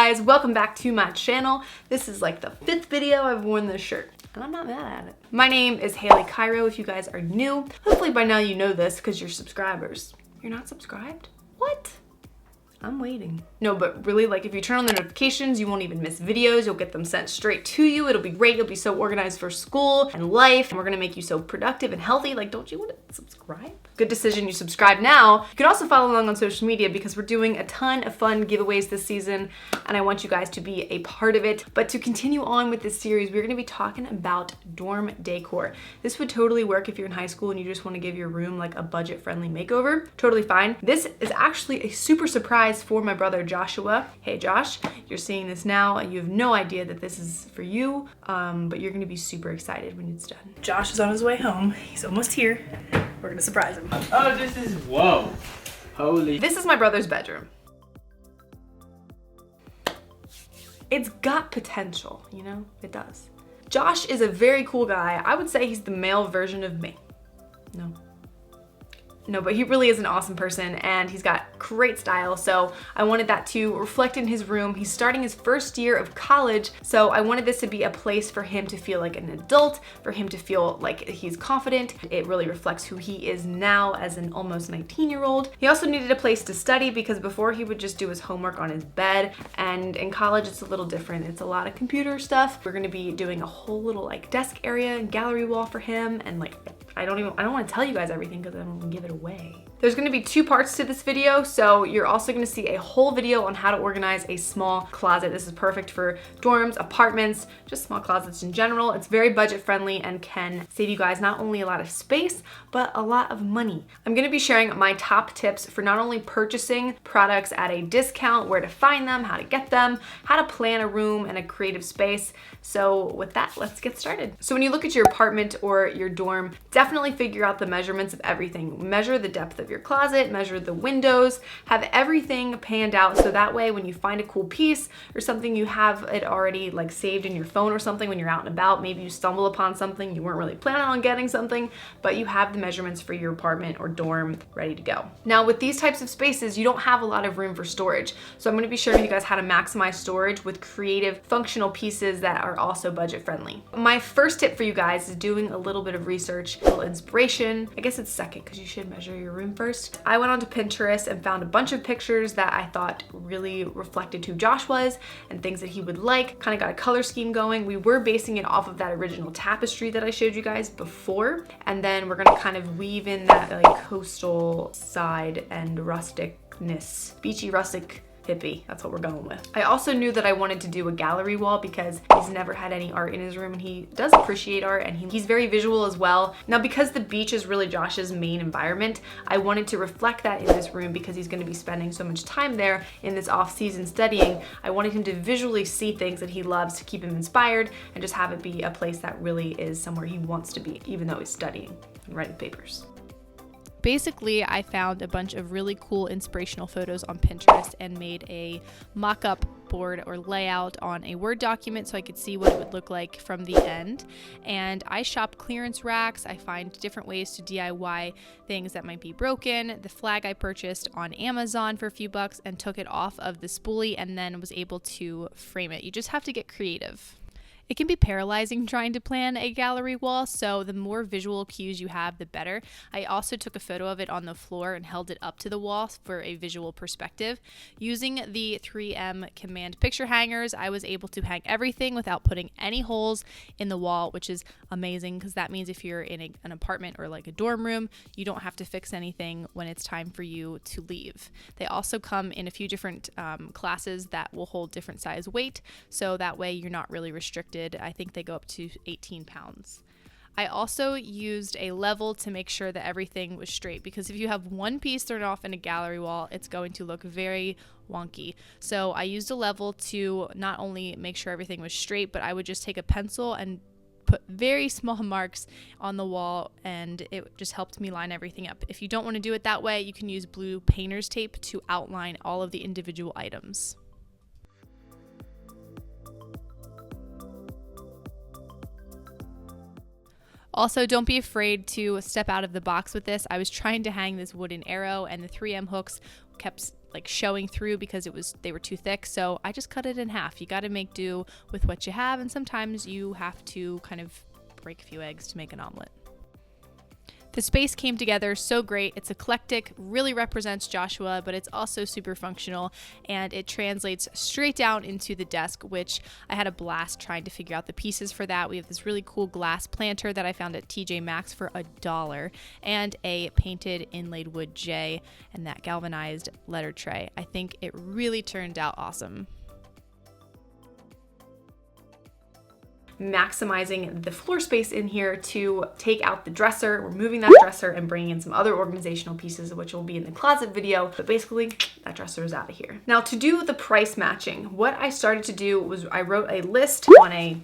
guys, welcome back to my channel. This is like the 5th video I've worn this shirt, and I'm not mad at it. My name is Haley Cairo if you guys are new. Hopefully by now you know this because you're subscribers. You're not subscribed? What? I'm waiting. No, but really, like, if you turn on the notifications, you won't even miss videos. You'll get them sent straight to you. It'll be great. You'll be so organized for school and life, and we're gonna make you so productive and healthy. Like, don't you want to subscribe? Good decision, you subscribe now. You can also follow along on social media because we're doing a ton of fun giveaways this season, and I want you guys to be a part of it. But to continue on with this series, we're gonna be talking about dorm decor. This would totally work if you're in high school and you just wanna give your room like a budget-friendly makeover. Totally fine. This is actually a super surprise for my brother Joshua. Hey Josh, you're seeing this now and you have no idea that this is for you, but you're gonna be super excited when it's done. Josh is on his way home. He's almost here. We're gonna surprise him. Oh, this is, whoa. Holy. This is my brother's bedroom. It's got potential, you know? It does. Josh is a very cool guy. I would say he's the male version of me. No, but he really is an awesome person and he's got great style, so I wanted that to reflect in his room. He's starting his first year of college, so I wanted this to be a place for him to feel like an adult, for him to feel like he's confident. It really reflects who he is now as an almost 19-year-old. He also needed a place to study because before he would just do his homework on his bed, and in college it's a little different. It's a lot of computer stuff. We're gonna be doing a whole little like desk area and gallery wall for him, and like I don't want to tell you guys everything because I don't want to give it away. There's going to be 2 parts to this video, so you're also going to see a whole video on how to organize a small closet. This is perfect for dorms, apartments, just small closets in general. It's very budget friendly and can save you guys not only a lot of space, but a lot of money. I'm going to be sharing my top tips for not only purchasing products at a discount, where to find them, how to get them, how to plan a room and a creative space. So with that, let's get started. So when you look at your apartment or your dorm, definitely figure out the measurements of everything. Measure the depth of your closet, measure the windows, have everything panned out so that way when you find a cool piece or something, you have it already like saved in your phone or something when you're out and about. Maybe you stumble upon something, you weren't really planning on getting something, but you have the measurements for your apartment or dorm ready to go. Now with these types of spaces, you don't have a lot of room for storage. So I'm going to be showing you guys how to maximize storage with creative functional pieces that are also budget friendly. My first tip for you guys is doing a little bit of research, a little inspiration. I guess it's second because you should measure your room first. I went onto Pinterest and found a bunch of pictures that I thought really reflected who Josh was and things that he would like. Kind of got a color scheme going. We were basing it off of that original tapestry that I showed you guys before, and then we're gonna kind of weave in that like coastal side and rusticness, beachy rustic hippie. That's what we're going with. I also knew that I wanted to do a gallery wall because he's never had any art in his room and he does appreciate art and he's very visual as well. Now because the beach is really Josh's main environment, I wanted to reflect that in this room because he's going to be spending so much time there in this off-season studying. I wanted him to visually see things that he loves to keep him inspired and just have it be a place that really is somewhere he wants to be even though he's studying and writing papers. Basically, I found a bunch of really cool inspirational photos on Pinterest and made a mock-up board or layout on a Word document so I could see what it would look like from the end. And I shop clearance racks. I find different ways to DIY things that might be broken. The flag I purchased on Amazon for a few bucks and took it off of the spoolie and then was able to frame it. You just have to get creative. It can be paralyzing trying to plan a gallery wall, so the more visual cues you have, the better. I also took a photo of it on the floor and held it up to the wall for a visual perspective. Using the 3M Command picture hangers, I was able to hang everything without putting any holes in the wall, which is amazing because that means if you're in an apartment or like a dorm room, you don't have to fix anything when it's time for you to leave. They also come in a few different classes that will hold different size weight, so that way you're not really restricted. I think they go up to 18 pounds. I also used a level to make sure that everything was straight because if you have one piece thrown off in a gallery wall, it's going to look very wonky. So I used a level to not only make sure everything was straight, but I would just take a pencil and put very small marks on the wall and it just helped me line everything up. If you don't want to do it that way, you can use blue painter's tape to outline all of the individual items. Also, don't be afraid to step out of the box with this. I was trying to hang this wooden arrow and the 3M hooks kept like showing through because they were too thick. So I just cut it in half. You got to make do with what you have, and sometimes you have to kind of break a few eggs to make an omelet. The space came together so great. It's eclectic, really represents Joshua, but it's also super functional, and it translates straight down into the desk, which I had a blast trying to figure out the pieces for that. We have this really cool glass planter that I found at TJ Maxx for $1, and a painted inlaid wood J, and that galvanized letter tray. I think it really turned out awesome. Maximizing the floor space in here to take out the dresser, removing that dresser and bringing in some other organizational pieces, which will be in the closet video, but basically that dresser is out of here. Now, to do the price matching, what I started to do was I wrote a list on a,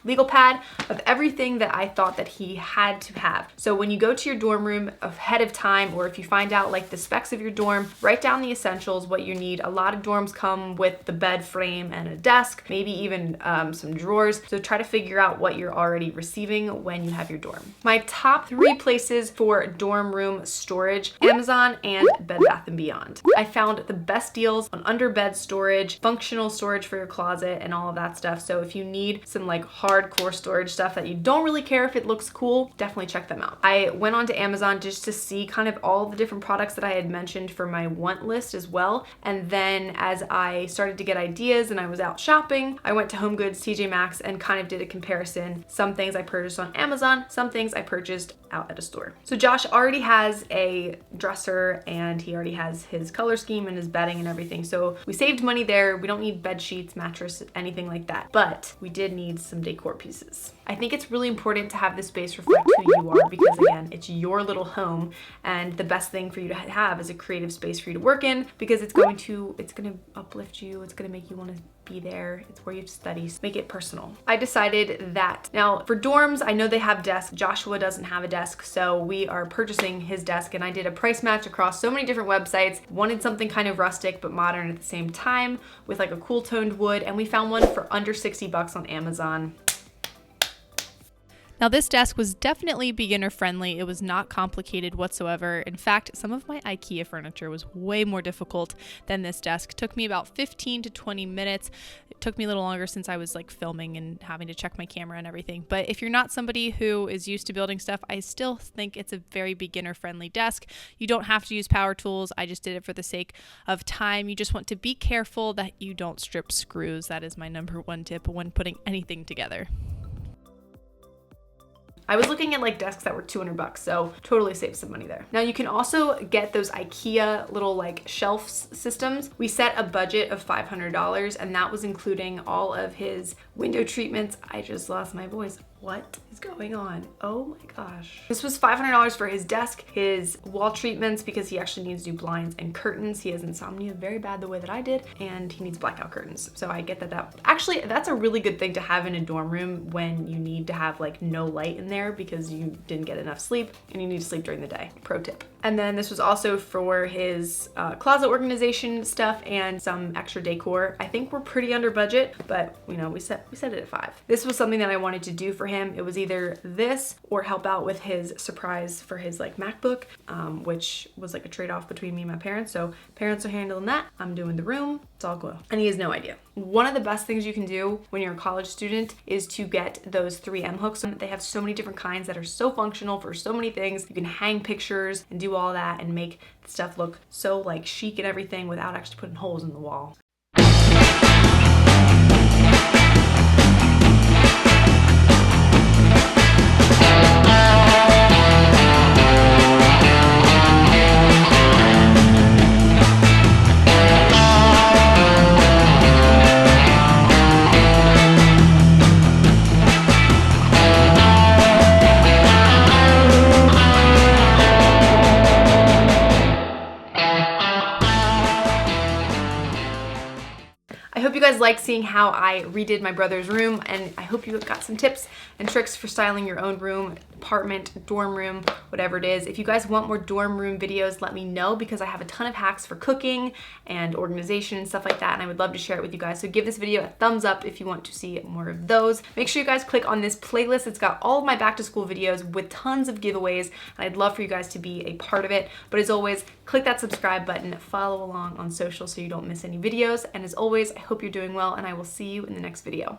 legal pad of everything that I thought that he had to have. So when you go to your dorm room ahead of time, or if you find out like the specs of your dorm, write down the essentials, what you need. A lot of dorms come with the bed frame and a desk, maybe even some drawers. So try to figure out what you're already receiving when you have your dorm. My top 3 places for dorm room storage: Amazon and Bed Bath & Beyond. I found the best deals on under bed storage, functional storage for your closet, and all of that stuff. So if you need some like hardcore storage stuff that you don't really care if it looks cool, definitely check them out. I went onto Amazon just to see kind of all the different products that I had mentioned for my want list as well. And then as I started to get ideas and I was out shopping, I went to Home Goods, TJ Maxx, and kind of did a comparison. Some things I purchased on Amazon, some things I purchased out at a store. So Josh already has a dresser and he already has his color scheme and his bedding and everything. So we saved money there. We don't need bed sheets, mattress, anything like that. But we did need some decor pieces. I think it's really important to have this space reflect who you are, because again, it's your little home, and the best thing for you to have is a creative space for you to work in, because it's going to uplift you. It's going to make you want to be there. It's where you study. Make it personal. I decided that now for dorms, I know they have desks. Joshua doesn't have a desk, so we are purchasing his desk, and I did a price match across so many different websites. Wanted something kind of rustic but modern at the same time with like a cool toned wood, and we found one for under $60 on Amazon. Now, this desk was definitely beginner friendly. It was not complicated whatsoever. In fact, some of my IKEA furniture was way more difficult than this desk. It took me about 15 to 20 minutes. It took me a little longer since I was like filming and having to check my camera and everything. But if you're not somebody who is used to building stuff, I still think it's a very beginner friendly desk. You don't have to use power tools. I just did it for the sake of time. You just want to be careful that you don't strip screws. That is my number one tip when putting anything together. I was looking at like desks that were $200, so totally saved some money there. Now you can also get those IKEA little like shelf systems. We set a budget of $500, and that was including all of his window treatments. I just lost my voice. What is going on? Oh my gosh. This was $500 for his desk, his wall treatments, because he actually needs new blinds and curtains. He has insomnia very bad the way that I did, and he needs blackout curtains. So I get that. Actually, that's a really good thing to have in a dorm room when you need to have like no light in there because you didn't get enough sleep and you need to sleep during the day. Pro tip. And then this was also for his closet organization stuff and some extra decor. I think we're pretty under budget, but we set it at $5. This was something that I wanted to do for him. It was either this or help out with his surprise for his like MacBook, which was like a trade-off between me and my parents. So parents are handling that. I'm doing the room. It's all glow. And he has no idea. One of the best things you can do when you're a college student is to get those 3M hooks. They have so many different kinds that are so functional for so many things. You can hang pictures and do all that and make stuff look so like chic and everything without actually putting holes in the wall. I hope you guys like seeing how I redid my brother's room, and I hope you got some tips and tricks for styling your own room. apartment, dorm room, whatever it is. If you guys want more dorm room videos, let me know, because I have a ton of hacks for cooking and organization and stuff like that, and I would love to share it with you guys. So give this video a thumbs up if you want to see more of those. Make sure you guys click on this playlist. It's got all of my back to school videos with tons of giveaways, and I'd love for you guys to be a part of it. But as always, click that subscribe button, follow along on social so you don't miss any videos, and as always, I hope you're doing well, and I will see you in the next video.